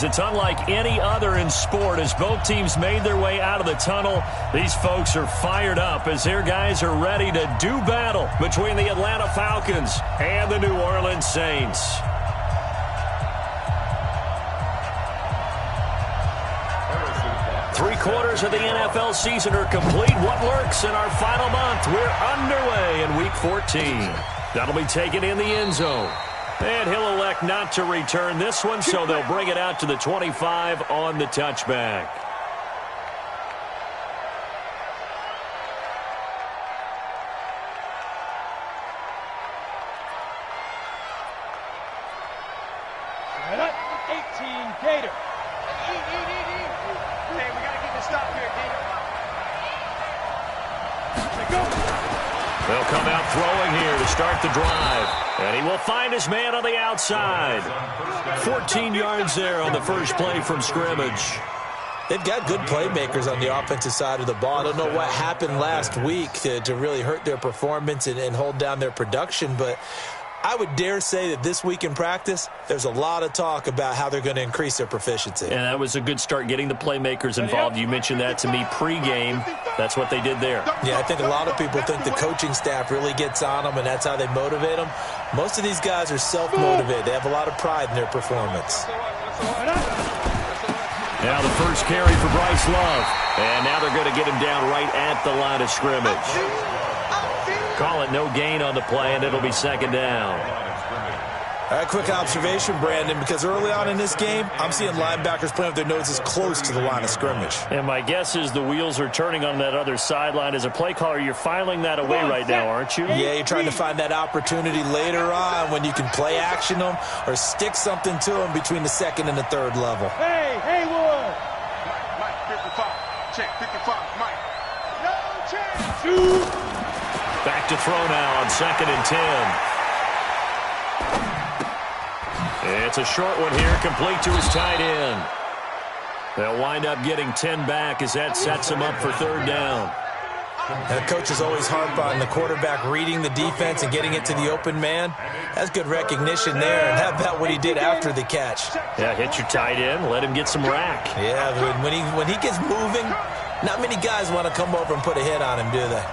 It's unlike any other in sport. As both teams made their way out of the tunnel, these folks are fired up as their guys are ready to do battle between the Atlanta Falcons and the New Orleans Saints. Three-quarters of the NFL season are complete. What works in our final month? We're underway in Week 14. That'll be taken in the end zone. And he'll elect not to return this one, so they'll bring it out to the 25 on the touchback. Right up, 18, Gator. Hey, we got to get this stop here, Gator. They'll come out throwing here to start the drive. And he will find his man on the outside. 14 yards there on the first play from scrimmage. They've got good playmakers on the offensive side of the ball. I don't know what happened last week to really hurt their performance and hold down their production, but I would dare say that this week in practice, there's a lot of talk about how they're going to increase their proficiency. And that was a good start, getting the playmakers involved. You mentioned that to me pregame. That's what they did there. Yeah, I think a lot of people think the coaching staff really gets on them, and that's how they motivate them. Most of these guys are self-motivated. They have a lot of pride in their performance. Now the first carry for Bryce Love. And now they're going to get him down right at the line of scrimmage. Call it no gain on the play, and it'll be second down. A quick observation, Brandon, because early on in this game, I'm seeing linebackers playing with their noses close to the line of scrimmage. And my guess is the wheels are turning on that other sideline. As a play caller, you're filing that away right now, aren't you? Yeah, you're trying to find that opportunity later on when you can play action them or stick something to them between the second and the third level. Hey, Haywood! Mike, 55. Check, 55, Mike. No chance. Back to throw now on 2nd and 10. It's a short one here, complete to his tight end. They'll wind up getting 10 back as that sets him up for third down. The coaches always harp on the quarterback reading the defense and getting it to the open man. That's good recognition there, and how about what he did after the catch? Yeah, hit your tight end, let him get some rack. Yeah, when he gets moving, not many guys want to come over and put a hit on him, do they?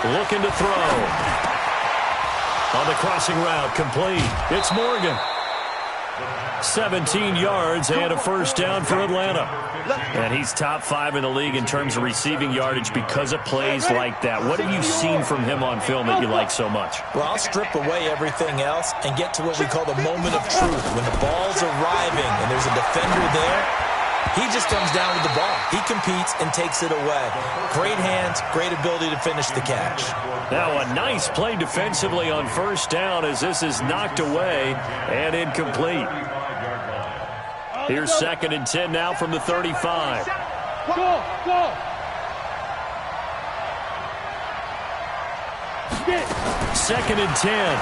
Looking to throw. On the crossing route, complete. It's Morgan. 17 yards and a first down for Atlanta. And he's top 5 in the league in terms of receiving yardage because of plays like that. What have you seen from him on film that you like so much? Well, I'll strip away everything else and get to what we call the moment of truth. When the ball's arriving and there's a defender there, he just comes down with the ball. He competes and takes it away. Great hands, great ability to finish the catch. Now a nice play defensively on first down as this is knocked away and incomplete. Here's 2nd and 10 now from the 35. Go! 2nd and 10.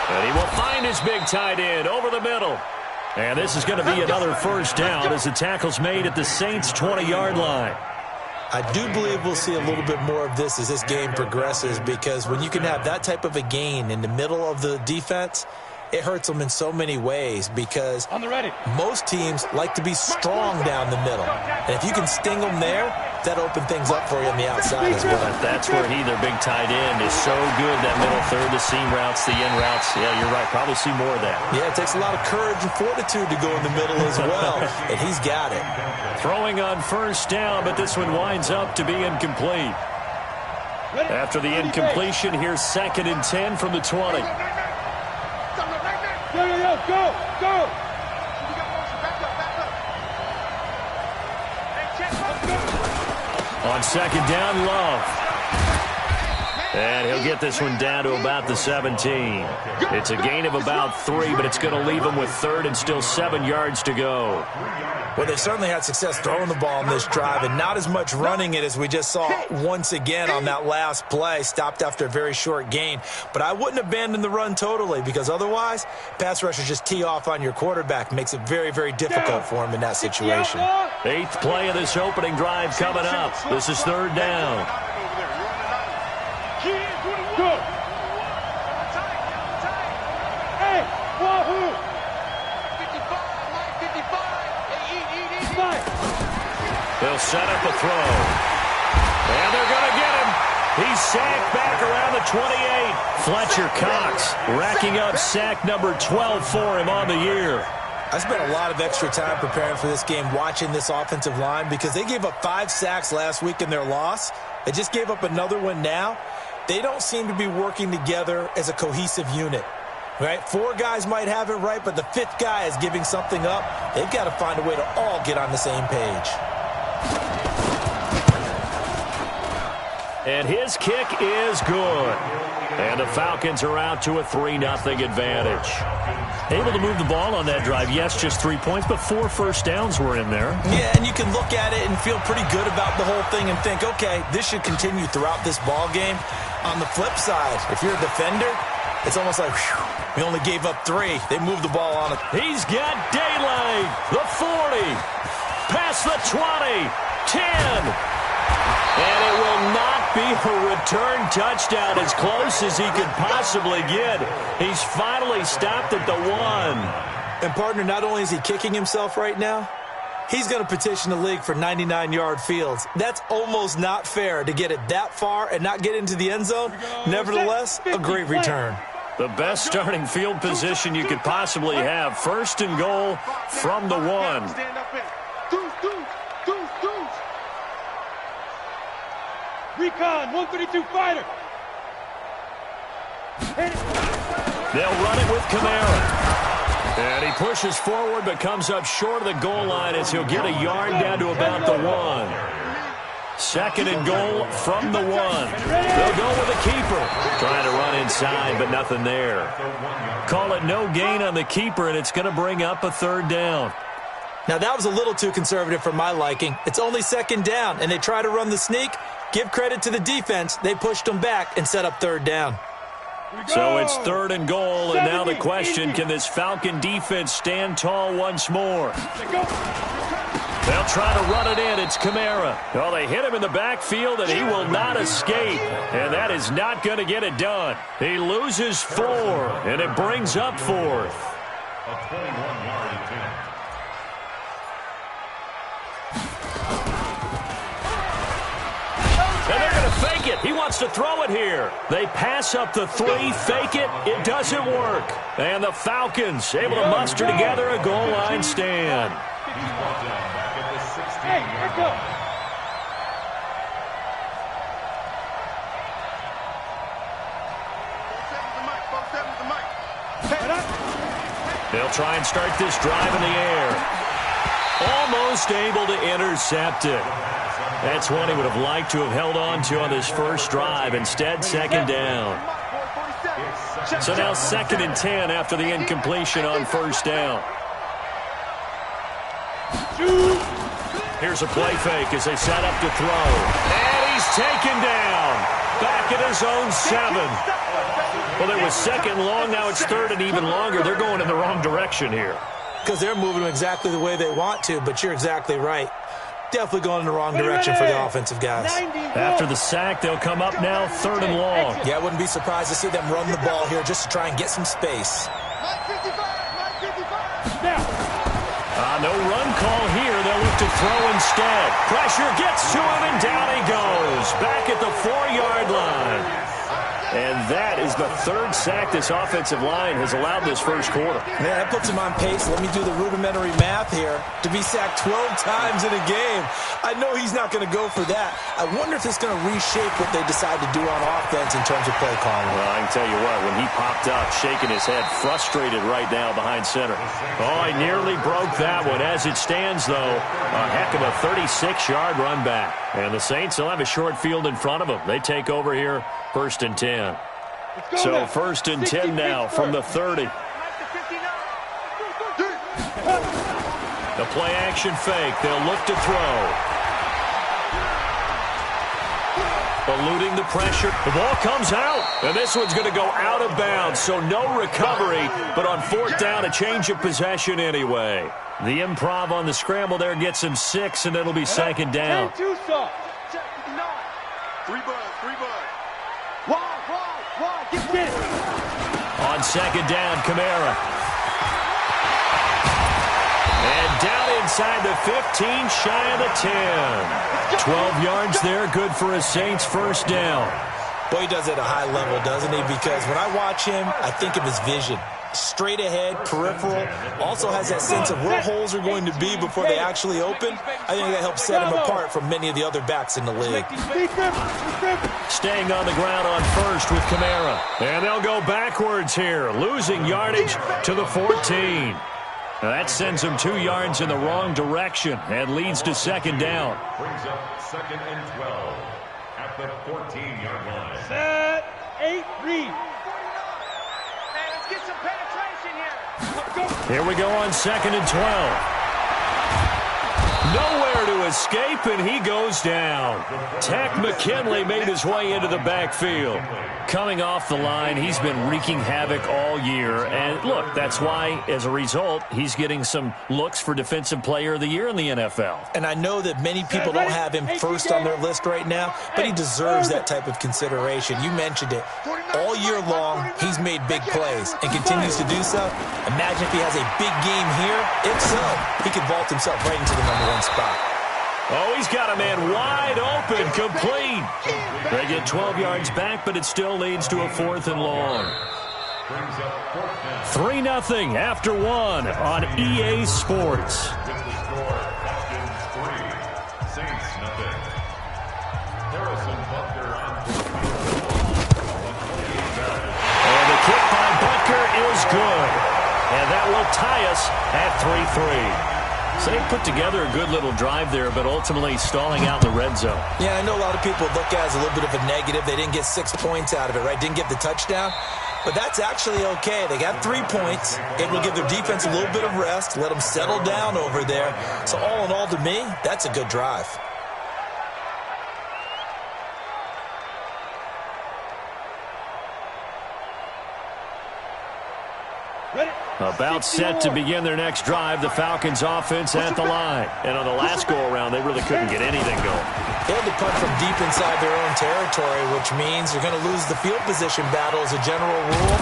And he will find his big tight end over the middle. And this is going to be another first down as the tackle's made at the Saints' 20-yard line. I do believe we'll see a little bit more of this as this game progresses, because when you can have that type of a gain in the middle of the defense, it hurts them in so many ways, because most teams like to be strong down the middle. And if you can sting them there, that opens things up for you on the outside as well. That's where their big tight end, is so good, that middle third, the seam routes, the in routes. Yeah, you're right. Probably see more of that. Yeah, it takes a lot of courage and fortitude to go in the middle as well, and he's got it. Throwing on first down, but this one winds up to be incomplete. After the incompletion, here's 2nd and 10 from the 20. Go! On 2nd down, Love. And he'll get this one down to about the 17. It's a gain of about 3, but it's going to leave him with 3rd and still 7 yards to go. Well, they certainly had success throwing the ball in this drive, and not as much running it as we just saw once again on that last play. Stopped after a very short gain. But I wouldn't abandon the run totally, because otherwise, pass rushers just tee off on your quarterback. Makes it very, very difficult for him in that situation. 8th play of this opening drive coming up. This is 3rd down. set up a throw. And they're going to get him. He's sacked back around the 28. Fletcher Cox racking up sack number 12 for him on the year. I spent a lot of extra time preparing for this game watching this offensive line because they gave up 5 sacks last week in their loss. They just gave up another one now. They don't seem to be working together as a cohesive unit. Right? 4 guys might have it right, but the 5th guy is giving something up. They've got to find a way to all get on the same page. And his kick is good. And the Falcons are out to a 3-0 advantage. Able to move the ball on that drive. Yes, just 3 points, but 4 first downs were in there. Yeah, and you can look at it and feel pretty good about the whole thing and think, okay, this should continue throughout this ball game. On the flip side, if you're a defender, it's almost like, whew, we only gave up 3. They moved the ball on it. He's got daylight. The 40. Past the 20. 10. And it will not be a return touchdown, as close as he could possibly get. He's finally stopped at the 1. And, partner, not only is he kicking himself right now, he's going to petition the league for 99-yard fields. That's almost not fair to get it that far and not get into the end zone. Nevertheless, a great return. The best starting field position you could possibly have. 1st and goal from the 1. Recon, 132 fighter. They'll run it with Kamara. And he pushes forward but comes up short of the goal line as he'll get a yard down to about the 1. 2nd and goal from the 1. They'll go with the keeper. Trying to run inside, but nothing there. Call it no gain on the keeper, and it's going to bring up a 3rd down. Now, that was a little too conservative for my liking. It's only 2nd down, and they try to run the sneak. Give credit to the defense. They pushed them back and set up 3rd down. So it's 3rd and goal, and now the question, can this Falcon defense stand tall once more? They'll try to run it in. It's Kamara. Well, they hit him in the backfield, and he will not escape. And that is not going to get it done. He loses 4, and it brings up 4th. A 21-yard attempt. And they're going to fake it. He wants to throw it here. They pass up the 3, fake it. It doesn't work. And the Falcons able to muster together a goal line stand. Hey, let's go. They'll try and start this drive in the air. Almost able to intercept it. That's one he would have liked to have held on to on this first drive. Instead, 2nd down. So now 2nd and 10 after the incompletion on 1st down. Here's a play fake as they set up to throw. And he's taken down. Back at his own 7. Well, there was 2nd long. Now it's 3rd and even longer. They're going in the wrong direction here. Because they're moving exactly the way they want to, but you're exactly right. Definitely going in the wrong direction for the offensive guys. After the sack, they'll come up now 3rd and long. Yeah, I wouldn't be surprised to see them run the ball here just to try and get some space. No run call here. They'll look to throw instead. Pressure gets to him, and down he goes. Back at the 4-yard line. And that is the 3rd sack this offensive line has allowed this first quarter. Man, that puts him on pace. Let me do the rudimentary math here. To be sacked 12 times in a game, I know he's not going to go for that. I wonder if it's going to reshape what they decide to do on offense in terms of play calling. Well, I can tell you what, when he popped up, shaking his head, frustrated right now behind center. Oh, he nearly broke that one. As it stands, though, a heck of a 36-yard run back. And the Saints will have a short field in front of them. They take over here, 1st and 10. So 1st and 10 now from the 30. The play action fake. They'll look to throw. Eluding the pressure. The ball comes out. And this one's going to go out of bounds. So no recovery. But on 4th down, a change of possession anyway. The improv on the scramble there gets him 6, and it'll be 2nd down. 3 bud. Get it. On 2nd down, Kamara. And down inside the 15, shy of the 10. 12 yards there, good for a Saints first down. Boy, he does it at a high level, doesn't he? Because when I watch him, I think of his vision. Straight ahead, peripheral, also has that sense of where holes are going to be before they actually open. I think that helps set him apart from many of the other backs in the league. Staying on the ground on first with Kamara. And they'll go backwards here, losing yardage to the 14. Now that sends them 2 yards in the wrong direction and leads to second down. Brings up 2nd and 12 at the 14-yard line. Set, 8, read. Let's get some penetration here. Here we go on 2nd and 12. Nowhere to escape, and he goes down. Tech McKinley made his way into the backfield. Coming off the line, he's been wreaking havoc all year. And look, that's why, as a result, he's getting some looks for Defensive Player of the Year in the NFL. And I know that many people don't have him first on their list right now, but he deserves that type of consideration. You mentioned it. All year long, he's made big plays and continues to do so. Imagine if he has a big game here. If so, he could vault himself right into the #1 spot. Oh, he's got a man wide open, complete. They get 12 yards back, but it still leads to a 4th and long. 3-0 after 1 on EA Sports. And the kick by Butker is good. And that will tie us at 3-3. So they put together a good little drive there, but ultimately stalling out in the red zone. Yeah, I know a lot of people look at it as a little bit of a negative. They didn't get 6 points out of it, right? Didn't get the touchdown. But that's actually okay. They got 3 points. It will give their defense a little bit of rest, let them settle down over there. So all in all, to me, that's a good drive. About set to begin their next drive, the Falcons offense at the line. And on the last go-around, they really couldn't get anything going. They had to punt from deep inside their own territory, which means they're going to lose the field position battle as a general rule.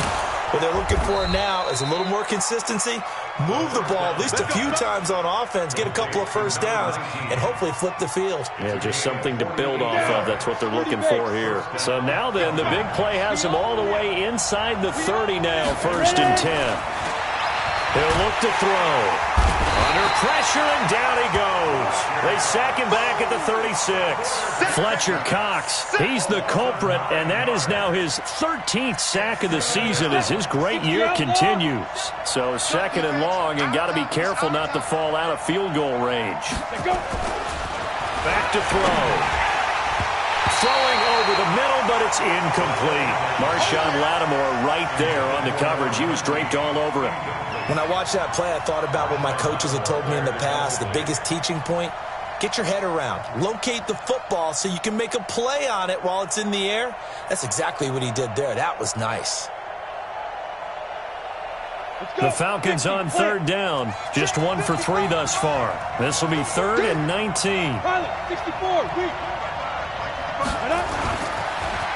What they're looking for now is a little more consistency, move the ball at least a few times on offense, get a couple of first downs, and hopefully flip the field. Yeah, just something to build off of. That's what they're looking for here. So now then, the big play has them all the way inside the 30 now, 1st and 10. He'll look to throw. Under pressure, and down he goes. They sack him back at the 36. Fletcher Cox, he's the culprit, and that is now his 13th sack of the season as his great year continues. So 2nd and long, and got to be careful not to fall out of field goal range. Back to throw. Throwing over the middle, but it's incomplete. Marshawn Lattimore right there on the coverage. He was draped all over him. When I watched that play, I thought about what my coaches had told me in the past. The biggest teaching point, get your head around. Locate the football so you can make a play on it while it's in the air. That's exactly what he did there. That was nice. The Falcons on 3rd down. Just 1 for 3 thus far. This will be 3rd and 19.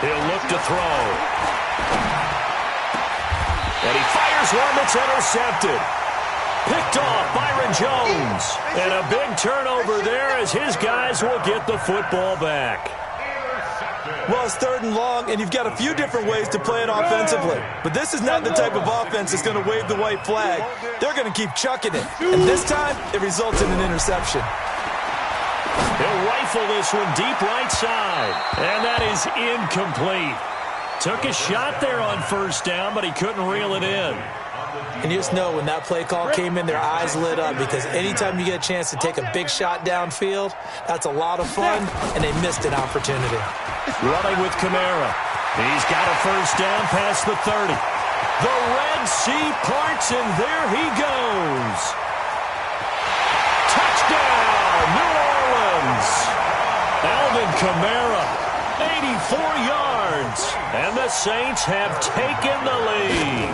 He'll look to throw. And he fires one that's intercepted. Picked off Byron Jones. And a big turnover there as his guys will get the football back. Well, it's 3rd and long, and you've got a few different ways to play it offensively. But this is not the type of offense that's going to wave the white flag. They're going to keep chucking it. And this time, it results in an interception. He'll rifle this one deep right side. And that is incomplete. Took a shot there on 1st down, but he couldn't reel it in. And you just know when that play call came in, their eyes lit up because anytime you get a chance to take a big shot downfield, that's a lot of fun, and they missed an opportunity. Running with Kamara. He's got a 1st down past the 30. The Red Sea parts, and there he goes. Touchdown, New Orleans. Alvin Kamara, 84 yards. And the Saints have taken the lead.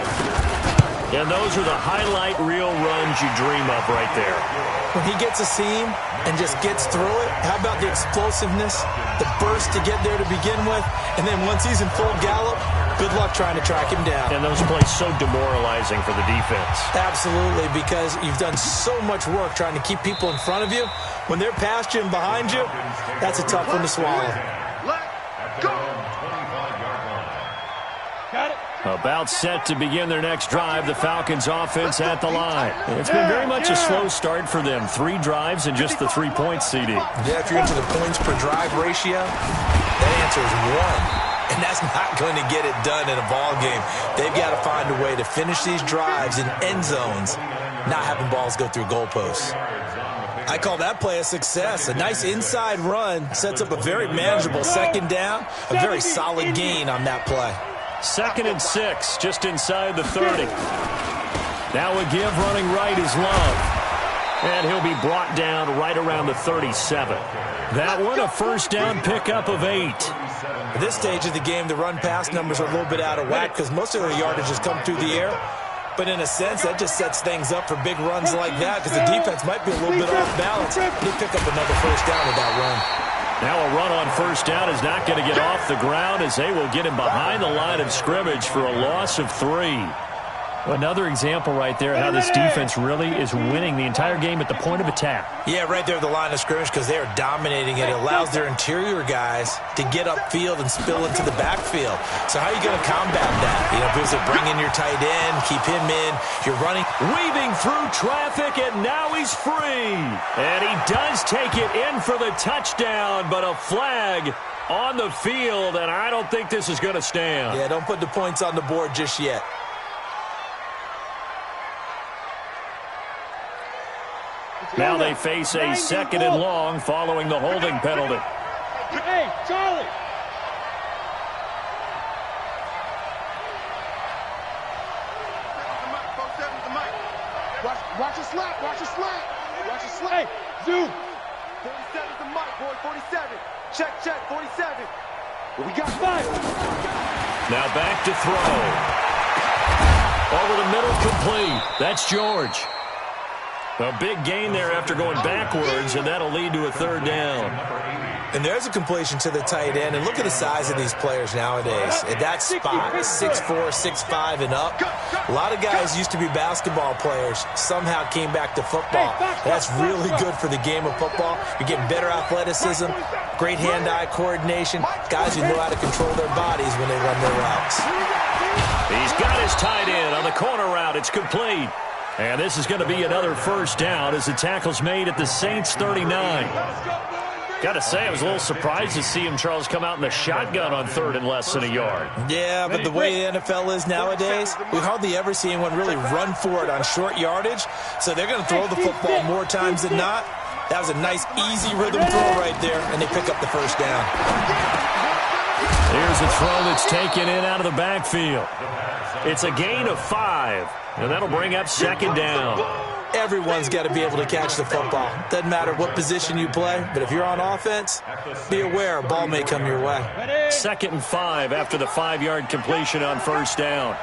And those are the highlight reel runs you dream of right there. When he gets a seam and just gets through it, how about the explosiveness, the burst to get there to begin with, and then once he's in full gallop, good luck trying to track him down. And those plays so demoralizing for the defense. Absolutely, because you've done so much work trying to keep people in front of you. When they're past you and behind you, that's a tough one to swallow. Got it. About set to begin their next drive, the Falcons offense at the line. It's been very much a slow start for them. 3 drives and just the 3 points, CD. Yeah, if you're into the points per drive ratio, that answer is 1. And that's not going to get it done in a ball game. They've got to find a way to finish these drives in end zones, not having balls go through goalposts. I call that play a success. A nice inside run sets up a very manageable second down, a very solid gain on that play. 2nd and 6, just inside the 30. Now a give running right is Love. And he'll be brought down right around the 37. That one, a first down pickup of 8. At this stage of the game, the run-pass numbers are a little bit out of whack because most of their yardage has come through the air. But in a sense, that just sets things up for big runs like that because the defense might be a little bit off balance. They pick up another first down with that run. Now a run on first down is not going to get off the ground as they will get him behind the line of scrimmage for a loss of 3. Another example right there how this defense really is winning the entire game at the point of attack. Yeah, right there at the line of scrimmage because they are dominating it. It allows their interior guys to get upfield and spill into the backfield. So how are you going to combat that? You know, because bring in your tight end, keep him in. You're running. Weaving through traffic, and now he's free. And he does take it in for the touchdown, but a flag on the field, and I don't think this is going to stand. Yeah, don't put the points on the board just yet. Now they face a 2nd and long following the holding penalty. Hey, Charlie. Watch the slant. Watch the slant. Watch the slant. Zoom. 47's the mic, boy. 47. Check. 47. We got 5. Now back to throw. Over the middle, complete. That's George. A big gain there after going backwards, and that'll lead to a 3rd down. And there's a completion to the tight end. And look at the size of these players nowadays. At that spot, 6'4", 6'5", and up. A lot of guys used to be basketball players, somehow came back to football. That's really good for the game of football. You're getting better athleticism, great hand-eye coordination, guys who know how to control their bodies when they run their routes. He's got his tight end on the corner route. It's complete. And this is going to be another first down as the tackle's made at the Saints 39. Got to say, I was a little surprised to see him, Charles, come out in the shotgun on 3rd and less than a yard. Yeah, but the way the NFL is nowadays, we hardly ever see anyone really run for it on short yardage. So they're going to throw the football more times than not. That was a nice, easy rhythm throw right there, and they pick up the first down. Here's a throw that's taken in out of the backfield. It's a gain of 5, and that'll bring up 2nd down. Everyone's got to be able to catch the football. Doesn't matter what position you play, but if you're on offense, be aware a ball may come your way. 2nd and 5 after the 5-yard completion on first down.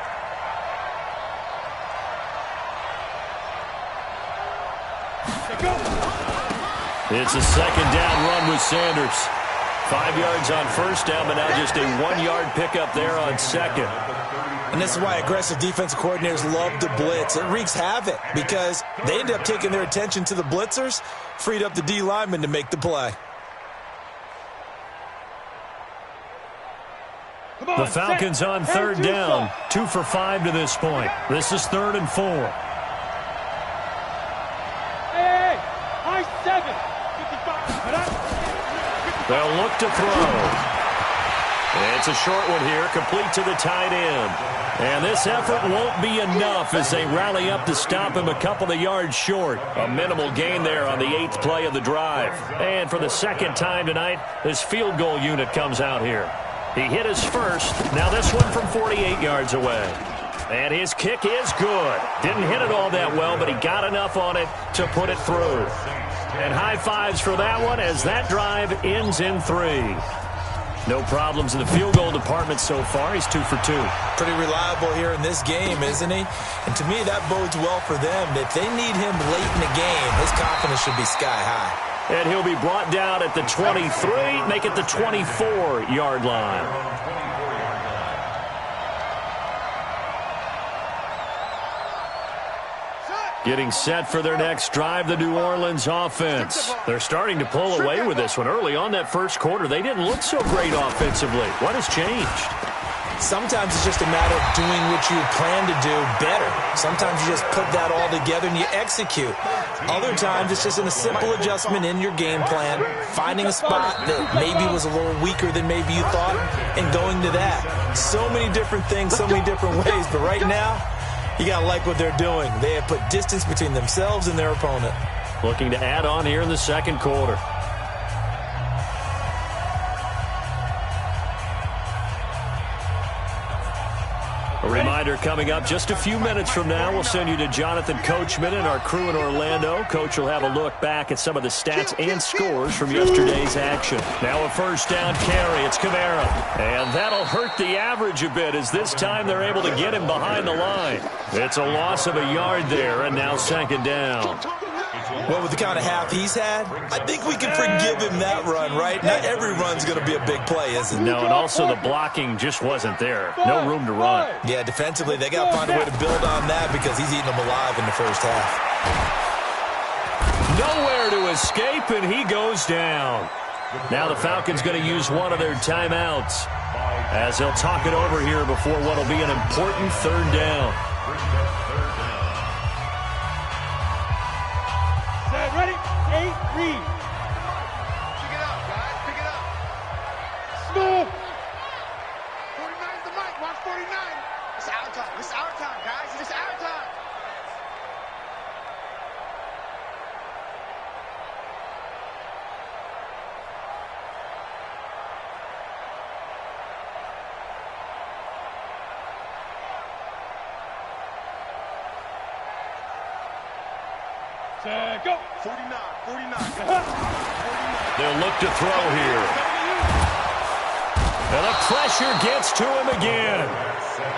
It's a 2nd down run with Sanders. 5 yards on first down, but now just a 1-yard pickup there on 2nd. And this is why aggressive defensive coordinators love to blitz. It wreaks havoc because they end up taking their attention to the blitzers, freed up the D lineman to make the play. The Falcons on 3rd down, 2 for 5 to this point. This is 3rd and 4. Hey, high 7. 55. They'll look to throw. It's a short one here, complete to the tight end. And this effort won't be enough as they rally up to stop him a couple of yards short. A minimal gain there on the 8th play of the drive. And for the 2nd time tonight, this field goal unit comes out here. He hit his first. Now this one from 48 yards away. And his kick is good. Didn't hit it all that well, but he got enough on it to put it through. And high fives for that one as that drive ends in 3. No problems in the field goal department so far. He's 2 for 2. Pretty reliable here in this game, isn't he? And to me, that bodes well for them. If they need him late in the game, his confidence should be sky high. And he'll be brought down at the 23, make it the 24-yard line. Getting set for their next drive, the New Orleans offense. They're starting to pull away with this one. Early on that first quarter, they didn't look so great offensively. What has changed? Sometimes it's just a matter of doing what you plan to do better. Sometimes you just put that all together and you execute. Other times it's just a simple adjustment in your game plan, finding a spot that maybe was a little weaker than maybe you thought, and going to that. So many different things, so many different ways, but right now, you got to like what they're doing. They have put distance between themselves and their opponent. Looking to add on here in the second quarter. A reminder coming up just a few minutes from now, we'll send you to Jonathan Coachman and our crew in Orlando. Coach will have a look back at some of the stats and scores from yesterday's action. Now a first down carry. It's Kamara. And that'll hurt the average a bit as this time they're able to get him behind the line. It's a loss of a yard there, and now second down. Well, with the kind of half he's had, I think we can forgive him that run, right? Not every run's going to be a big play, is it? No, and also the blocking just wasn't there. No room to run. Yeah, defensively, they got to find a way to build on that because he's eating them alive in the first half. Nowhere to escape, and he goes down. Now the Falcons going to use one of their timeouts as they'll talk it over here before what will be an important third down. Ready? 8, read. Pick it up, guys. Pick it up. Smooth. 49's the mic. Watch 49. It's our time. It's our time, guys. It's our time. Go. 49. 49. 49. They'll look to throw here. And the pressure gets to him again.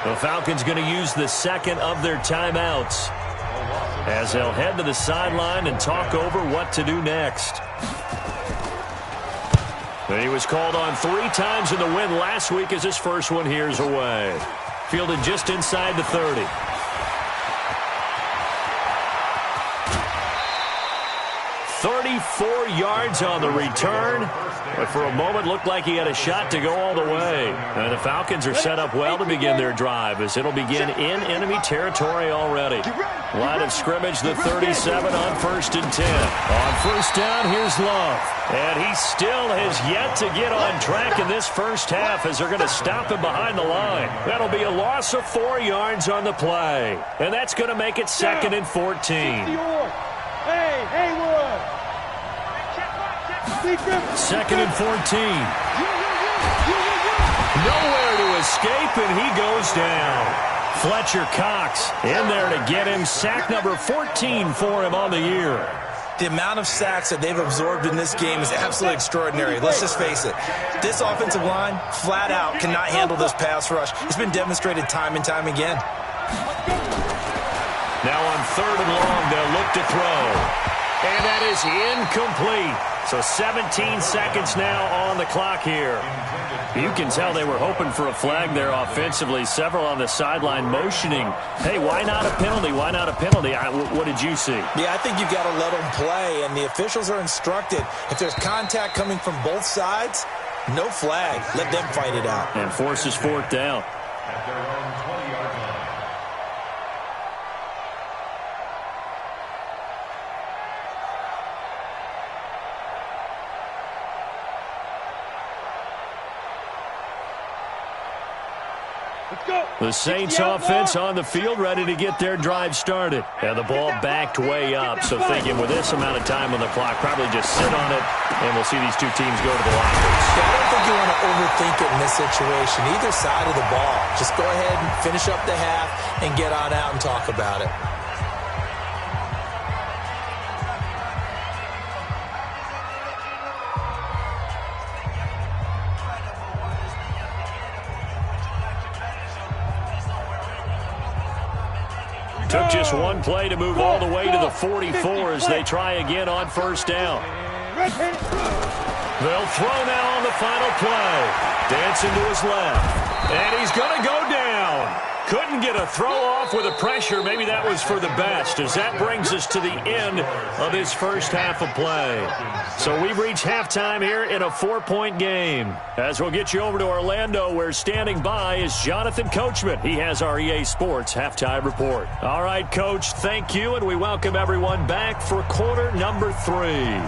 The Falcons going to use the second of their timeouts as they'll head to the sideline and talk over what to do next. And he was called on 3 times in the win last week as his first one here's away. Fielded just inside the 30. 34 yards on the return, but for a moment looked like he had a shot to go all the way. And the Falcons are set up well to begin their drive as it'll begin in enemy territory already. Line of scrimmage, the 37 on 1st and 10. On first down, here's Love. And he still has yet to get on track in this first half as they're going to stop him behind the line. That'll be a loss of 4 yards on the play. And that's going to make it 2nd and 14. Hey, Haywood. 2nd and 14. Nowhere to escape, and he goes down. Fletcher Cox in there to get him. Sack number 14 for him on the year. The amount of sacks that they've absorbed in this game is absolutely extraordinary. Let's just face it. This offensive line, flat out, cannot handle this pass rush. It's been demonstrated time and time again. Now on 3rd and long, they'll look to throw. And that is incomplete. So 17 seconds now on the clock here. You can tell they were hoping for a flag there offensively. Several on the sideline motioning, hey, why not a penalty? Why not a penalty? What did you see? Yeah, I think you've got to let them play, and the officials are instructed. If there's contact coming from both sides, no flag. Let them fight it out. And forces 4th down. At their own 20-yard line. The Saints offense on the field ready to get their drive started. And the ball backed way up. So thinking with this amount of time on the clock, probably just sit on it, and we'll see these two teams go to the lockers. Yeah, I don't think you want to overthink it in this situation. Either side of the ball. Just go ahead and finish up the half and get on out and talk about it. Took just one play to move all the way to the 44 as they try again on first down. They'll throw now on the final play. Dancing to his left. And he's going to go down. Couldn't get a throw off with the pressure. Maybe that was for the best, as that brings us to the end of his first half of play. So we've reached halftime here in a 4-point game. As we'll get you over to Orlando, where standing by is Jonathan Coachman. He has our EA Sports halftime report. All right, Coach, thank you, and we welcome everyone back for quarter number 3.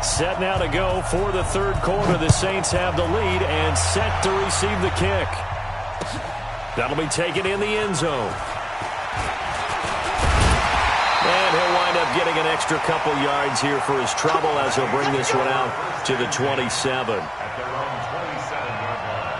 Set now to go for the third quarter. The Saints have the lead and set to receive the kick. That'll be taken in the end zone. And he'll wind up getting an extra couple yards here for his trouble as he'll bring this one out to the 27. At their own 27-yard line.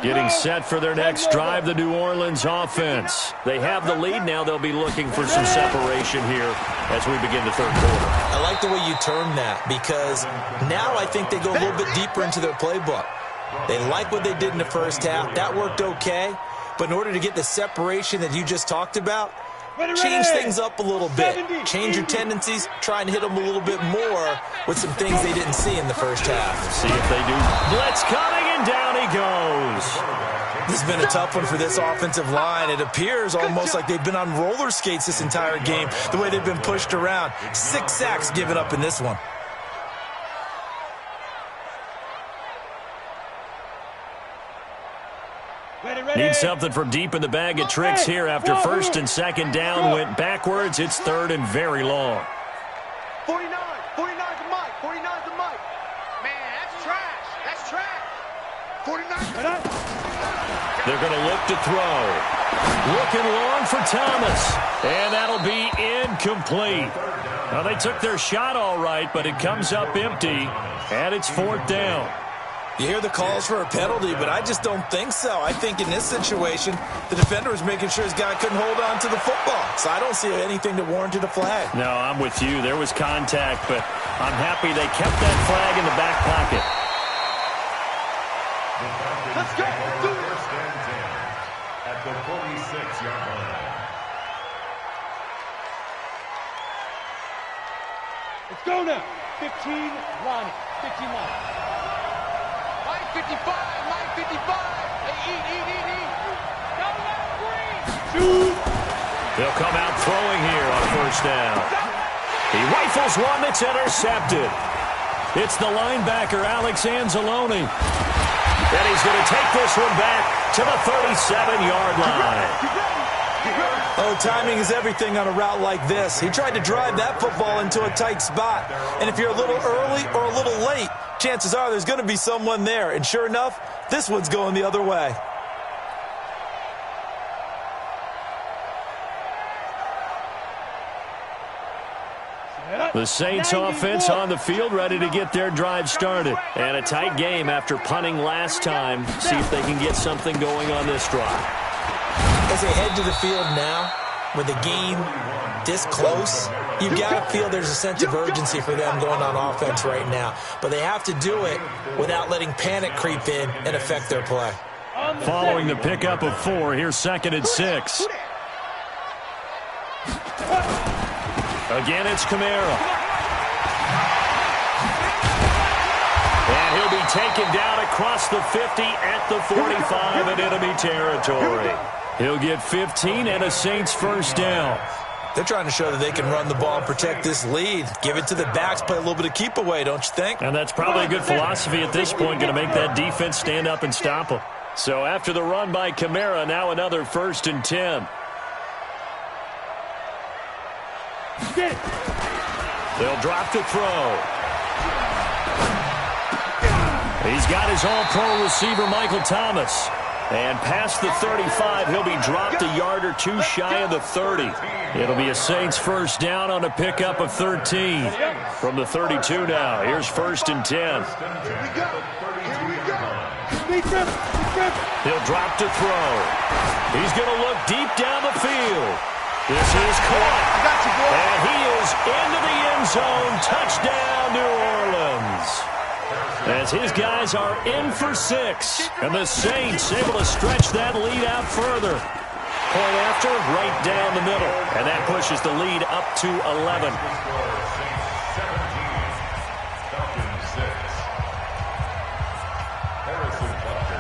Getting set for their next drive, the New Orleans offense. They have the lead now. They'll be looking for some separation here as we begin the third quarter. I like the way you term that, because now I think they go a little bit deeper into their playbook. They like what they did in the first half. That worked okay. But in order to get the separation that you just talked about, change things up a little bit. Change your tendencies. Try and hit them a little bit more with some things they didn't see in the first half. See if they do. Blitz coming, and down he goes. This has been a tough one for this offensive line. It appears almost like they've been on roller skates this entire game, the way they've been pushed around. 6 sacks given up in this one. Need something from deep in the bag of tricks here after first and second down went backwards. It's third and very long. 49. 49's the mic. 49's the mic. Man, that's trash. That's trash. 49. They're going to look to throw. Looking long for Thomas. And that'll be incomplete. Well, they took their shot all right, but it comes up empty. And it's fourth down. You hear the calls for a penalty, but I just don't think so. I think in this situation, the defender was making sure his guy couldn't hold on to the football. So I don't see anything that warranted a flag. No, I'm with you. There was contact, but I'm happy they kept that flag in the back pocket. Let's go. First and 10 at the 46-yard line. Let's go now. 15, Ronnie. 15 line. 55, Mike 55. Hey, eat. Don't let him breathe. Shoot. They'll come out throwing here on first down. He rifles one that's intercepted. It's the linebacker, Alex Anzalone. And he's going to take this one back to the 37-yard line. Oh, timing is everything on a route like this. He tried to drive that football into a tight spot. And if you're a little early or a little late, chances are there's going to be someone there. And sure enough, this one's going the other way. The Saints offense on the field, ready to get their drive started. And a tight game after punting last time. See if they can get something going on this drive. As they head to the field now, with the game this close, you've got to feel there's a sense of urgency for them going on offense right now. But they have to do it without letting panic creep in and affect their play. Following the pickup of 4, here's 2nd and 6. Again, it's Kamara. And he'll be taken down across the 50 at the 45 in enemy territory. He'll get 15 and a Saints first down. They're trying to show that they can run the ball and protect this lead. Give it to the backs, play a little bit of keep away, don't you think? And that's probably a good philosophy at this point, going to make that defense stand up and stop them. So after the run by Kamara, now another 1st and 10. They'll drop to throw. He's got his all-pro receiver, Michael Thomas. And past the 35, he'll be dropped a yard or two shy of the 30. It'll be a Saints first down on a pickup of 13. From the 32 now, here's 1st and 10. Here we go. He'll drop to throw. He's going to look deep down the field. This is caught. And he is into the end zone. Touchdown, New Orleans. as his guys are in for 6. And the Saints able to stretch that lead out further. Point after, right down the middle. And that pushes the lead up to 11.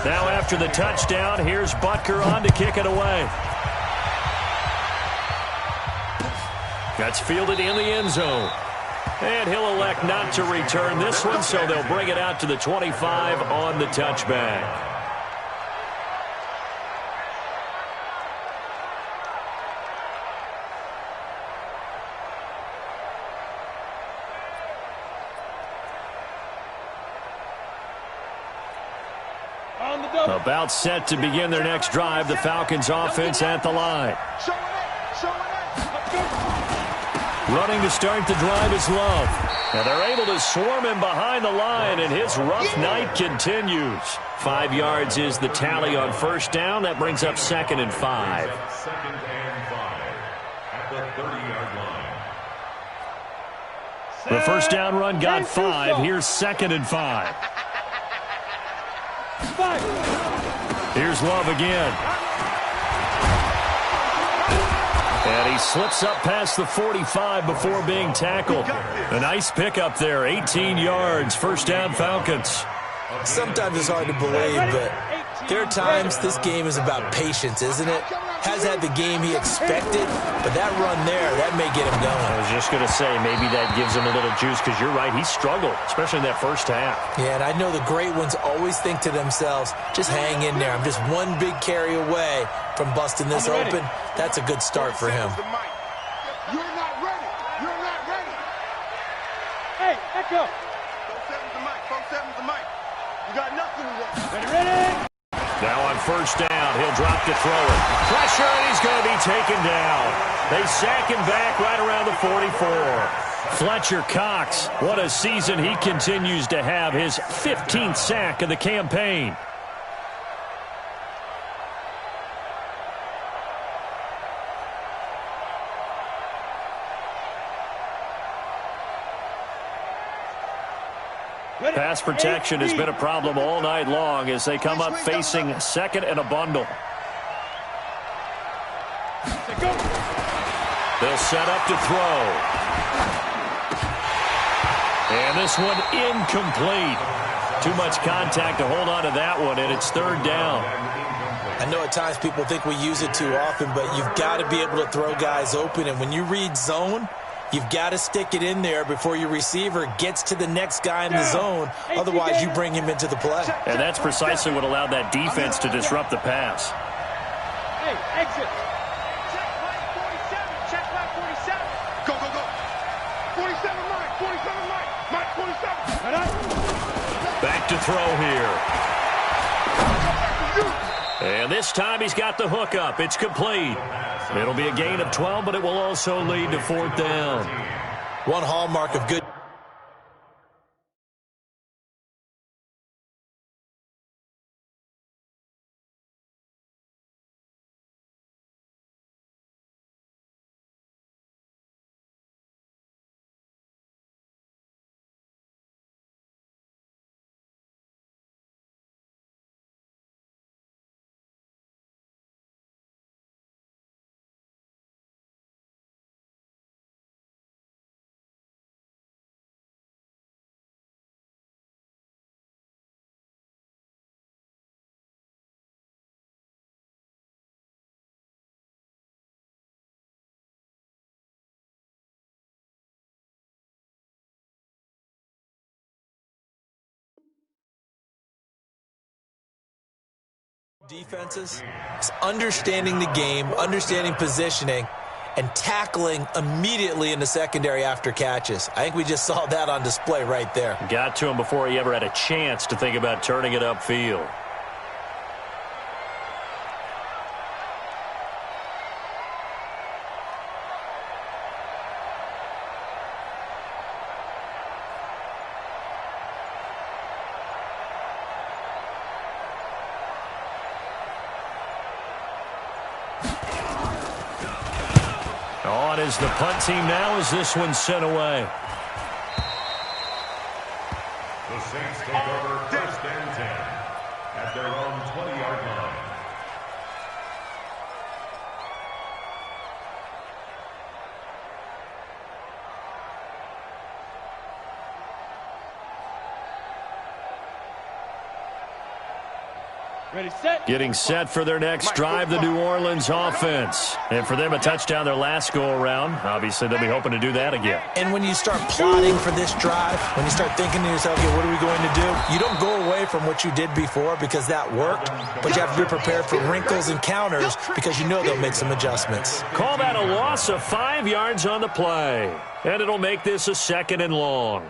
Now after the touchdown, here's Butker on to kick it away. That's fielded in the end zone. And he'll elect not to return this one, so they'll bring it out to the 25 on the touchback. About set to begin their next drive, the Falcons offense at the line. Running to start the drive is Love. And they're able to swarm him behind the line, and his rough night continues. 5 yards is the tally on first down. That brings up 2nd and 5. 2nd and 5 at the 30-yard line. The first down run got 5. Here's 2nd and 5. Here's Love again. And he slips up past the 45 before being tackled. A nice pickup there, 18 yards, first down Falcons. Sometimes it's hard to believe, but there are times this game is about patience, isn't it? Has had the game he expected, but that run there, that may get him going. I was just going to say, maybe that gives him a little juice, because you're right, he struggled, especially in that first half. Yeah, and I know the great ones always think to themselves, just hang in there. I'm just one big carry away from busting this open. That's a good start for him. You're not ready. You're not ready. Hey, echo. 4-7's the mic. 4-7's the mic. You got nothing to do. Ready? Now on first down, he'll drop to throw it. Pressure, and he's going to be taken down. They sack him back right around the 44. Fletcher Cox, what a season he continues to have. His 15th sack of the campaign. Pass protection has been a problem all night long as they come up facing 2nd and a bundle. They'll set up to throw. And this one incomplete. Too much contact to hold on to that one, and it's 3rd down. I know at times people think we use it too often, but you've got to be able to throw guys open. And when you read zone, you've got to stick it in there before your receiver gets to the next guy in the zone. Otherwise, you bring him into the play. And that's precisely what allowed that defense to disrupt the pass. Hey, exit. Check right 47. Check right 47. Go, go, go. 47 Mike. 47 Mike. Mike 47. Right up. Back to throw here. And this time he's got the hook up. It's complete. It'll be a gain of 12, but it will also lead to 4th down. One hallmark of good. Defenses, it's understanding the game, understanding positioning, and tackling immediately in the secondary after catches. I think we just saw that on display right there. Got to him before he ever had a chance to think about turning it upfield. On is the punt team now as this one's sent away. The Saints take over 1st and 10 at their own 20-yard line. Ready, set. Getting set for their next drive, the New Orleans offense. And for them, a touchdown their last go-around. Obviously, they'll be hoping to do that again. And when you start plotting for this drive, when you start thinking to yourself, okay, what are we going to do? You don't go away from what you did before because that worked, but you have to be prepared for wrinkles and counters because you know they'll make some adjustments. Call that a loss of 5 yards on the play. And it'll make this a 2nd and long.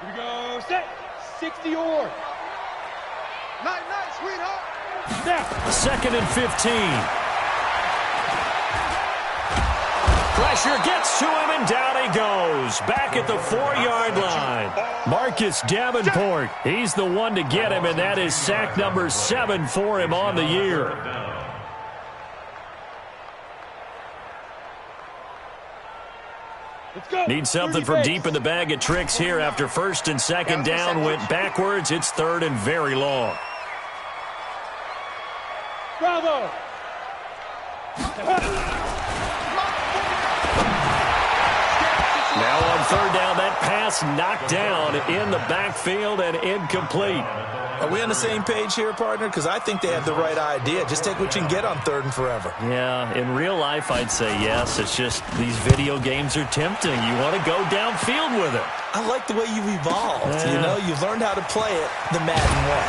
Here we go, set. 60 or. Night, sweetheart. Snap. 2nd and 15. Pressure gets to him, and down he goes. Back at the 4-yard line. Marcus Davenport, he's the one to get him, and that is sack number 7 for him on the year. Need something from deep in the bag of tricks here after 1st and 2nd down. Went backwards. It's 3rd and very long. Bravo. Now on 3rd down, that pass knocked down in the backfield and incomplete. Are we on the same page here, partner? Because I think they have the right idea. Just take what you can get on 3rd and forever. Yeah, in real life, I'd say yes. It's just these video games are tempting. You want to go downfield with it. I like the way you've evolved. You know, you've learned how to play it the Madden way.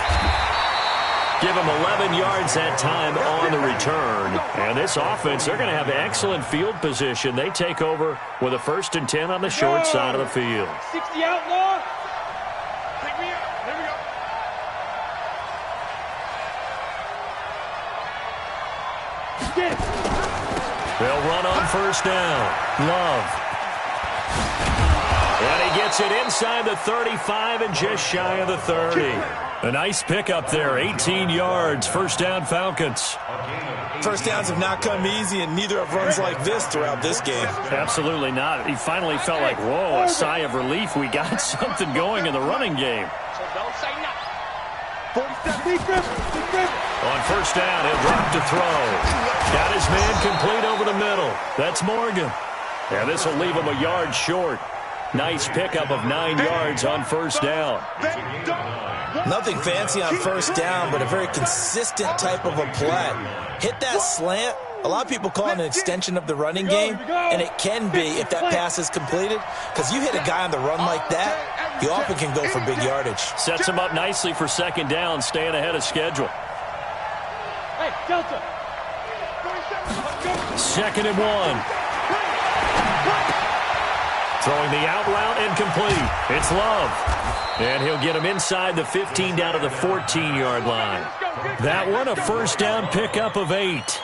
Give them 11 yards that time on the return. And this offense, they're going to have excellent field position. They take over with a 1st and 10 on the short side of the field. 60 outlaw. Take me out. Here we go. Get it. They'll run on 1st down. Love. And he gets it inside the 35 and just shy of the 30. A nice pickup there, 18 yards, 1st down Falcons. 1st downs have not come easy, and neither have runs like this throughout this game. Absolutely not. He finally felt like, whoa, a sigh of relief. We got something going in the running game. So don't say nothing. 47. On 1st down, he'll drop to throw. Got his man complete over the middle. That's Morgan. And this will leave him a yard short. Nice pickup of 9 yards on 1st down. Nothing fancy on 1st down, but a very consistent type of a play. Hit that slant. A lot of people call it an extension of the running game, and it can be if that pass is completed, because you hit a guy on the run like that, you often can go for big yardage. Sets him up nicely for 2nd down, staying ahead of schedule. Hey, Delta. 2nd and 1. Throwing the out route incomplete. It's Love. And he'll get him inside the 15 down to the 14-yard line. That one, a 1st down pickup of 8.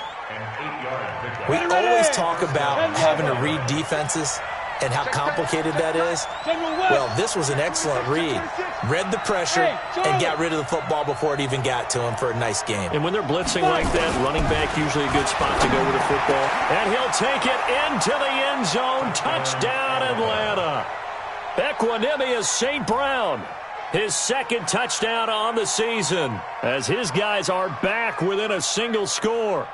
We always talk about having to read defenses and how complicated that is. Well, this was an excellent read. Read the pressure and got rid of the football before it even got to him for a nice game. And when they're blitzing like that, running back usually a good spot to go with the football. And he'll take it into the end zone. Touchdown, Atlanta. Equanimous St. Brown. His 2nd touchdown on the season as his guys are back within a single score.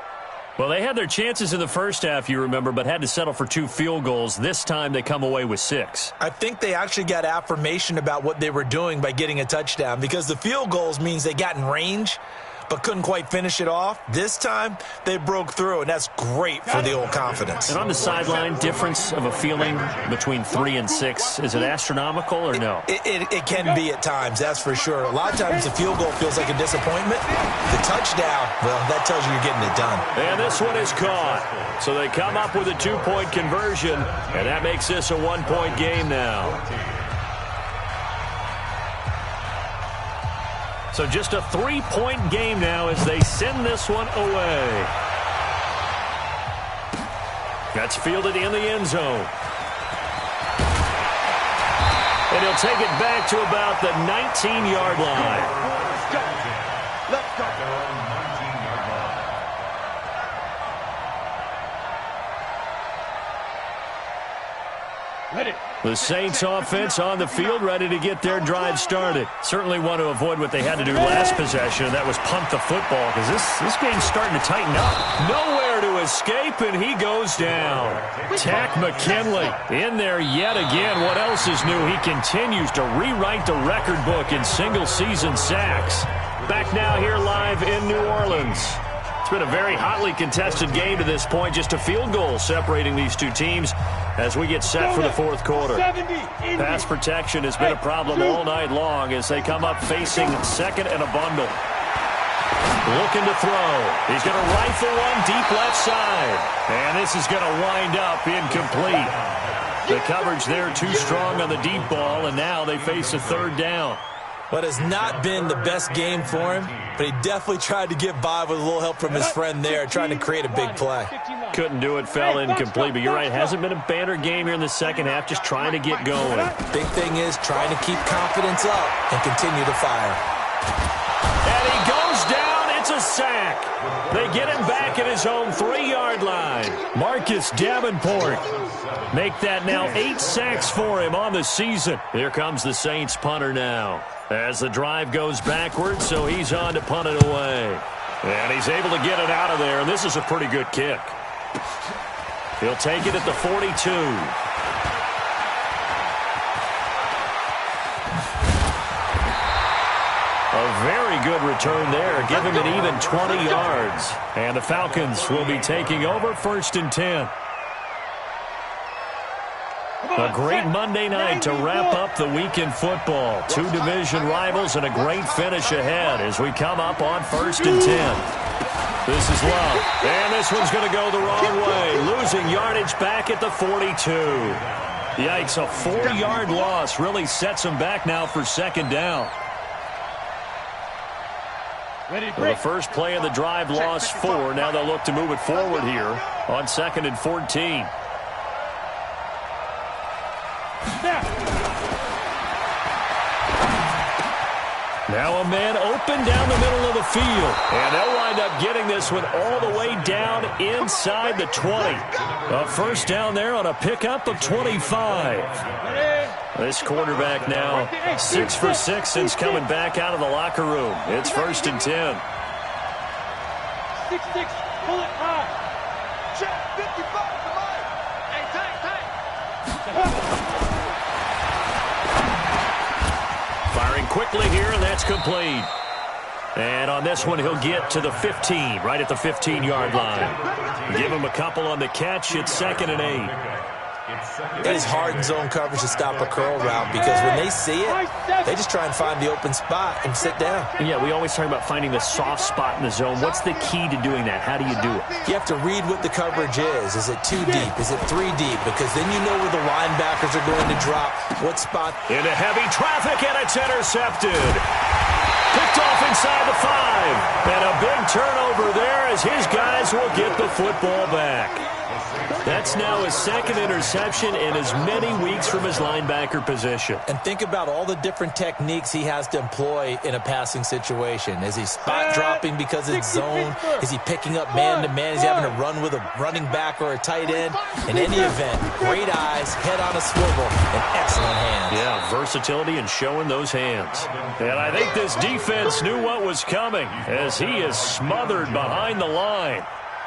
Well, they had their chances in the 1st half, you remember, but had to settle for 2 field goals. This time they come away with 6. I think they actually got affirmation about what they were doing by getting a touchdown, because the field goals means they got in range but couldn't quite finish it off. This time, they broke through, and that's great for the old confidence. And on the sideline, difference of a feeling between 3 and 6, is it astronomical or no? It can be at times, that's for sure. A lot of times the field goal feels like a disappointment. The touchdown, well, that tells you you're getting it done. And this one is caught. So they come up with a 2-point conversion, and that makes this a 1-point game now. So just a 3-point game now as they send this one away. That's fielded in the end zone. And he'll take it back to about the 19-yard line. Let's go. The Saints offense on the field, ready to get their drive started. Certainly want to avoid what they had to do last possession, and that was punt the football, because this game's starting to tighten up. Nowhere to escape, and he goes down. Tack McKinley in there yet again. What else is new? He continues to rewrite the record book in single-season sacks. Back now here live in New Orleans. It's been a very hotly contested game to this point. Just a field goal separating these two teams as we get set for the fourth quarter. Pass protection has been a problem all night long as they come up facing second and a bundle. Looking to throw. He's going to rifle one deep left side. And this is going to wind up incomplete. The coverage there too strong on the deep ball, and now they face a third down. What has not been the best game for him, but he definitely tried to get by with a little help from his friend there, trying to create a big play. Couldn't do it, fell incomplete, but you're right, hasn't been a banner game here in the second half, just trying to get going. Big thing is trying to keep confidence up and continue to fire. And he goes down, it's a sack. They get him back at his own 3-yard line. Marcus Davenport. Make that now 8 sacks for him on the season. Here comes the Saints punter now. As the drive goes backwards, so he's on to punt it away. And he's able to get it out of there, and this is a pretty good kick. He'll take it at the 42. A very good return there. Give him an even 20 yards. And the Falcons will be taking over 1st and 10. A great Monday night to wrap up the week in football. 2 division rivals and a great finish ahead as we come up on 1st and 10. This is Love. And this one's going to go the wrong way. Losing yardage back at the 42. Yikes, a 4-yard loss really sets them back now for 2nd down. Well, the first play of the drive lost 4. Now they'll look to move it forward here on 2nd and 14. Now a man open down the middle of the field. And they'll wind up getting this one all the way down inside the 20. A first down there on a pickup of 25. This quarterback now 6 for 6 since coming back out of the locker room. It's 1st and 10. 6-6, pull it high. Check 55 to mine. Hey, tank. Firing quickly here, and that's complete. And on this one, he'll get to the 15, right at the 15-yard line. Give him a couple on the catch. It's 2nd and 8. It is hard in zone coverage to stop a curl route because when they see it, they just try and find the open spot and sit down. Yeah, we always talk about finding the soft spot in the zone. What's the key to doing that? How do you do it? You have to read what the coverage is. Is it 2 deep? Is it 3 deep? Because then you know where the linebackers are going to drop, what spot. Into heavy traffic, and it's intercepted. Picked off inside the 5. And a big turnover there as his guys will get the football back. That's now his 2nd interception in as many weeks from his linebacker position. And think about all the different techniques he has to employ in a passing situation. Is he spot dropping because it's zone? Is he picking up man-to-man? Is he having to run with a running back or a tight end? In any event, great eyes, head on a swivel, and excellent hands. Yeah, versatility and showing those hands. And I think this defense knew what was coming as he is smothered behind the line.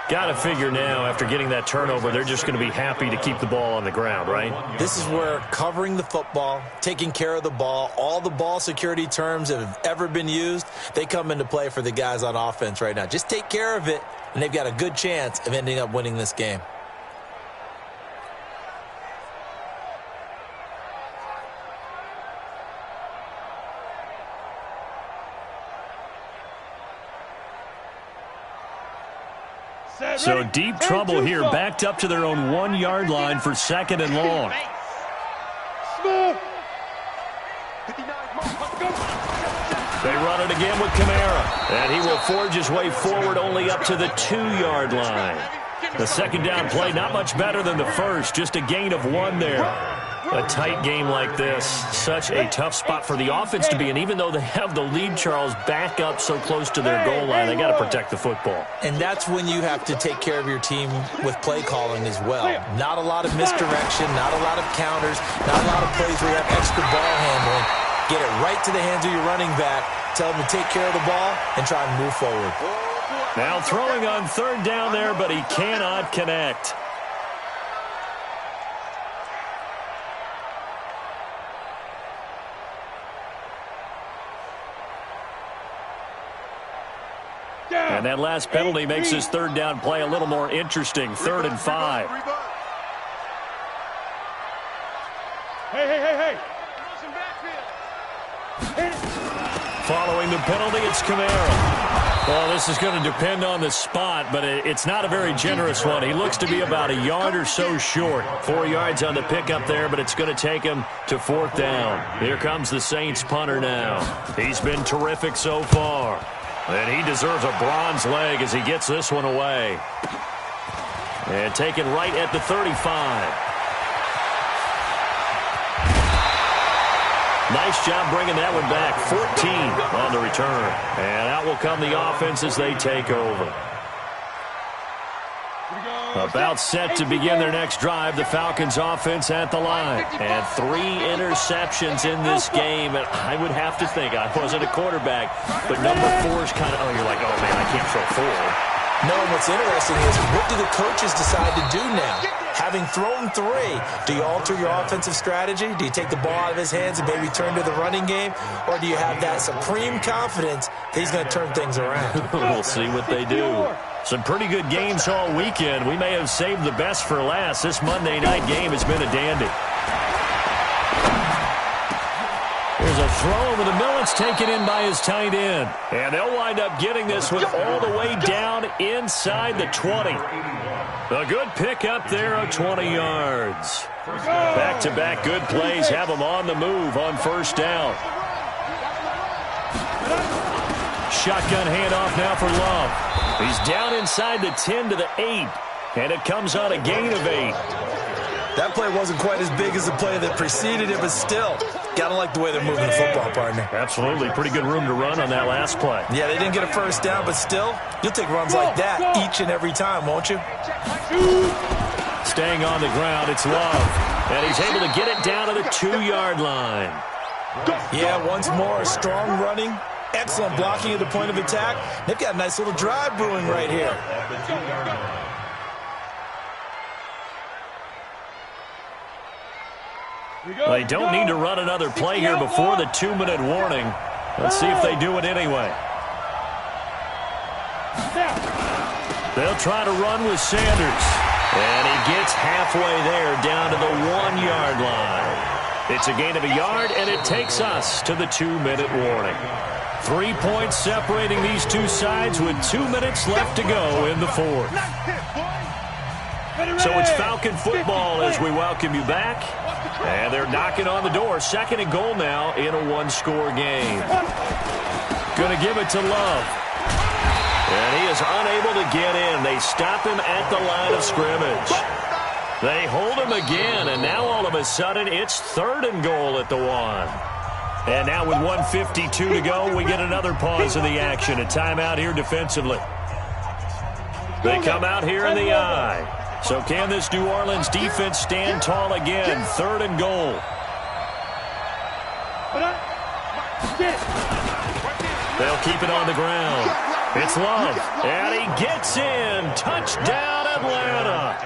Got to figure now, after getting that turnover, they're just going to be happy to keep the ball on the ground, right? This is where covering the football, taking care of the ball, all the ball security terms that have ever been used, they come into play for the guys on offense right now. Just take care of it, and they've got a good chance of ending up winning this game. So deep trouble here, backed up to their own 1-yard line for 2nd and long. They run it again with Kamara, and he will forge his way forward only up to the 2-yard line. The 2nd down play, not much better than the first, just a gain of 1 there. A tight game like this, such a tough spot for the offense to be in. Even though they have the lead, Charles, back up so close to their goal line, they got to protect the football. And that's when you have to take care of your team with play calling as well. Not a lot of misdirection, not a lot of counters, not a lot of plays where you have extra ball handling. Get it right to the hands of your running back. Tell them to take care of the ball and try and move forward. Now throwing on third down there, but he cannot connect. And that last penalty makes his third down play a little more interesting. 3rd and 5. Hey. Following the penalty, it's Kamara. Well, this is going to depend on the spot, but it's not a very generous one. He looks to be about a yard or so short. 4 yards on the pickup there, but it's going to take him to 4th down. Here comes the Saints punter now. He's been terrific so far. And he deserves a bronze leg as he gets this one away. And taken right at the 35. Nice job bringing that one back. 14 on the return. And out will come the offense as they take over. About set to begin their next drive. The Falcons offense at the line. And 3 interceptions in this game. And I would have to think, I wasn't a quarterback, but number 4 is kind of, you're like, oh, man, I can't throw 4. No, what's interesting is what do the coaches decide to do now? Having thrown 3, do you alter your offensive strategy? Do you take the ball out of his hands and maybe turn to the running game? Or do you have that supreme confidence that he's going to turn things around? We'll see what they do. Some pretty good games all weekend. We may have saved the best for last. This Monday night game has been a dandy. There's a throw over the middle. It's taken in by his tight end. And they'll wind up getting this one all the way down inside the 20. A good pick up there of 20 yards. Back-to-back good plays have them on the move on 1st down. Shotgun handoff now for Love. He's down inside the 10 to the 8. And it comes on a gain of 8. That play wasn't quite as big as the play that preceded it, but still, gotta like the way they're moving the football, partner. Absolutely. Pretty good room to run on that last play. Yeah, they didn't get a 1st down, but still, you'll take runs like that each and every time, won't you? Staying on the ground, it's Love. And he's able to get it down to the 2-yard line. Yeah, once more, strong running, excellent blocking at the point of attack. They've got a nice little drive brewing right here. They don't need to run another play here before the 2-minute warning. Let's see if they do it anyway. They'll try to run with Sanders. And he gets halfway there down to the 1-yard line. It's a gain of a yard, and it takes us to the 2-minute warning. 3 points separating these two sides with 2 minutes left to go in the 4th. So it's Falcon football as we welcome you back. And they're knocking on the door. 2nd and goal now in a 1-score game. Going to give it to Love. And he is unable to get in. They stop him at the line of scrimmage. They hold him again, and now all of a sudden it's 3rd and goal at the 1. And now with 1:52 to go, we get another pause in the action. A timeout here defensively. They come out here in the eye. So can this New Orleans defense stand tall again? 3rd and goal. They'll keep it on the ground. It's Love. And he gets in. Touchdown, Atlanta.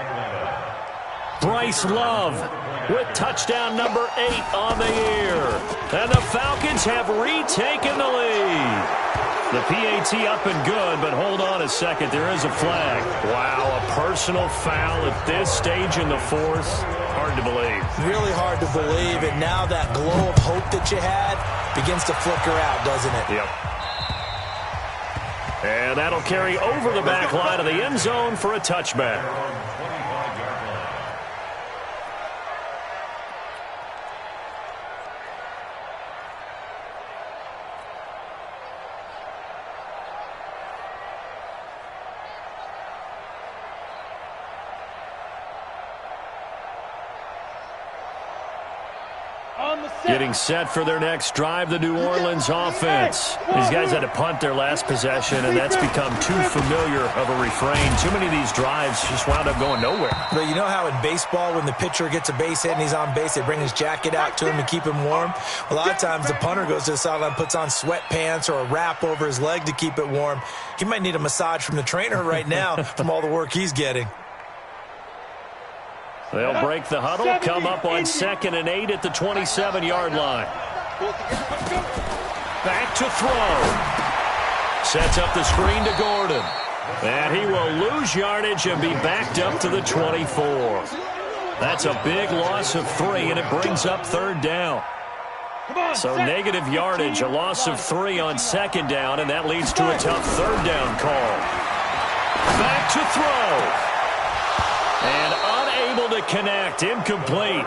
Bryce Love with touchdown number 8 on the year. And the Falcons have retaken the lead. The PAT up and good, but hold on a second. There is a flag. Wow, a personal foul at this stage in the 4th. Hard to believe. Really hard to believe, and now that glow of hope that you had begins to flicker out, doesn't it? Yep. And that'll carry over the back line of the end zone for a touchback. On the set. Getting set for their next drive, the New Orleans offense. These guys had to punt their last possession, and that's become too familiar of a refrain. Too many of these drives just wound up going nowhere. But you know how in baseball, when the pitcher gets a base hit and he's on base, they bring his jacket out to him to keep him warm? A lot of times the punter goes to the sideline, puts on sweatpants or a wrap over his leg to keep it warm. He might need a massage from the trainer right now from all the work he's getting. They'll break the huddle, come up on 2nd and 8 at the 27-yard line. Back to throw. Sets up the screen to Gordon. And he will lose yardage and be backed up to the 24. That's a big loss of 3, and it brings up 3rd down. So negative yardage, a loss of 3 on 2nd down, and that leads to a tough 3rd down call. Back to throw. And unable to connect, incomplete.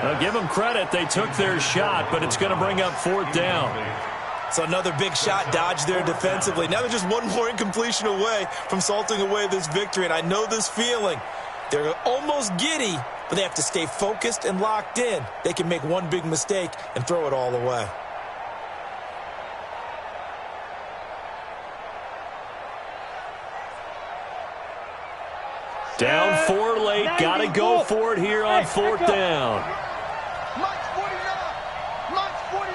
Now give them credit, they took their shot, but it's going to bring up 4th down. So another big shot dodged there defensively. Now they're just one more incompletion away from salting away this victory, and I know this feeling. They're almost giddy, but they have to stay focused and locked in. They can make one big mistake and throw it all away. Down 4 late, got to go for it here on 4th down. Mike's 49. Mike's 49.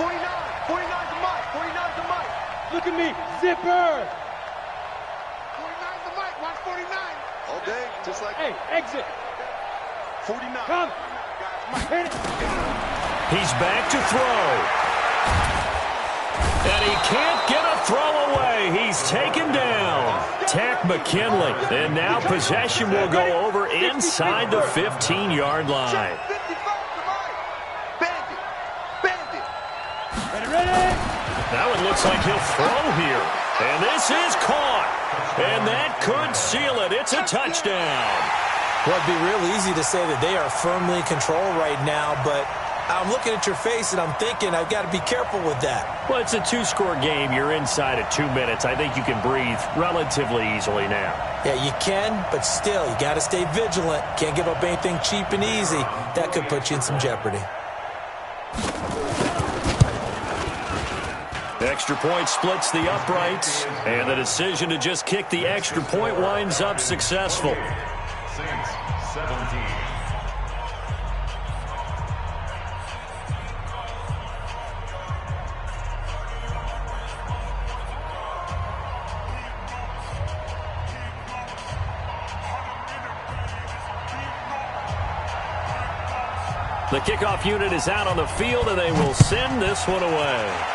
49. 49 to Mike. 49 to Mike. Look at me. Zipper. 49 to Mike. Watch 49. All day, just like Hey, exit. 49. Come. Hit it. He's back to throw. And he can't get a throw away. He's taken down. Tack McKinley. And now possession will go over inside the 15-yard line. 55 to Mike. Bandit. Bandit. Ready. That one looks like he'll throw here. And this is caught. And that could seal it. It's a touchdown. Well, it'd be real easy to say that they are firmly in control right now, but I'm looking at your face and I'm thinking I've got to be careful with that. Well, it's a 2-score game. You're inside at 2 minutes. I think you can breathe relatively easily now. Yeah, you can, but still, you got to stay vigilant. Can't give up anything cheap and easy. That could put you in some jeopardy. Extra point splits the uprights, and the decision to just kick the extra point winds up successful. Saints 17. The kickoff unit is out on the field, and they will send this one away.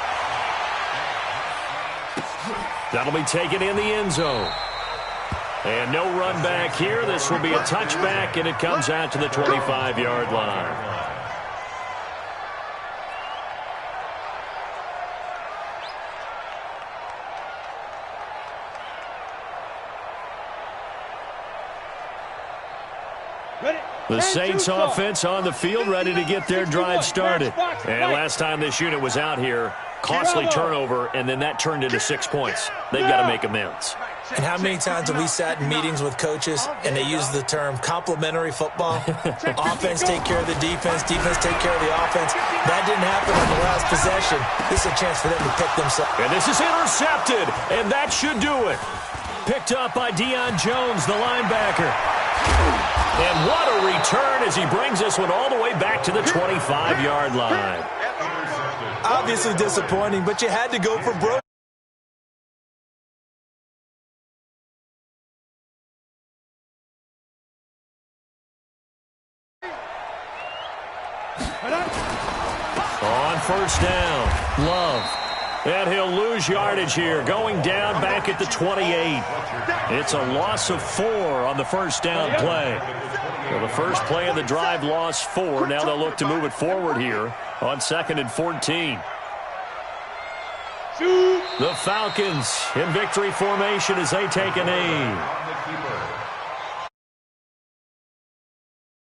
That'll be taken in the end zone. And no run back here. This will be a touchback, and it comes out to the 25-yard line. The Saints offense on the field, ready to get their drive started. And last time this unit was out here, costly turnover, and then that turned into 6 points. They've got to make amends. And how many times have we sat in meetings with coaches and they use the term complementary football? Offense take care of the defense, defense take care of the offense. That didn't happen on the last possession. This is a chance for them to pick themselves. And this is intercepted, and that should do it. Picked up by Deion Jones, the linebacker. And what a return as he brings this one all the way back to the 25-yard line. Obviously disappointing, but you had to go for broke. On first down, Love. And he'll lose yardage here, going down back at the 28. It's a loss of 4 on the first down play. Well, the first play of the drive lost 4. Now they'll look to move it forward here on 2nd and 14. The Falcons in victory formation as they take a knee.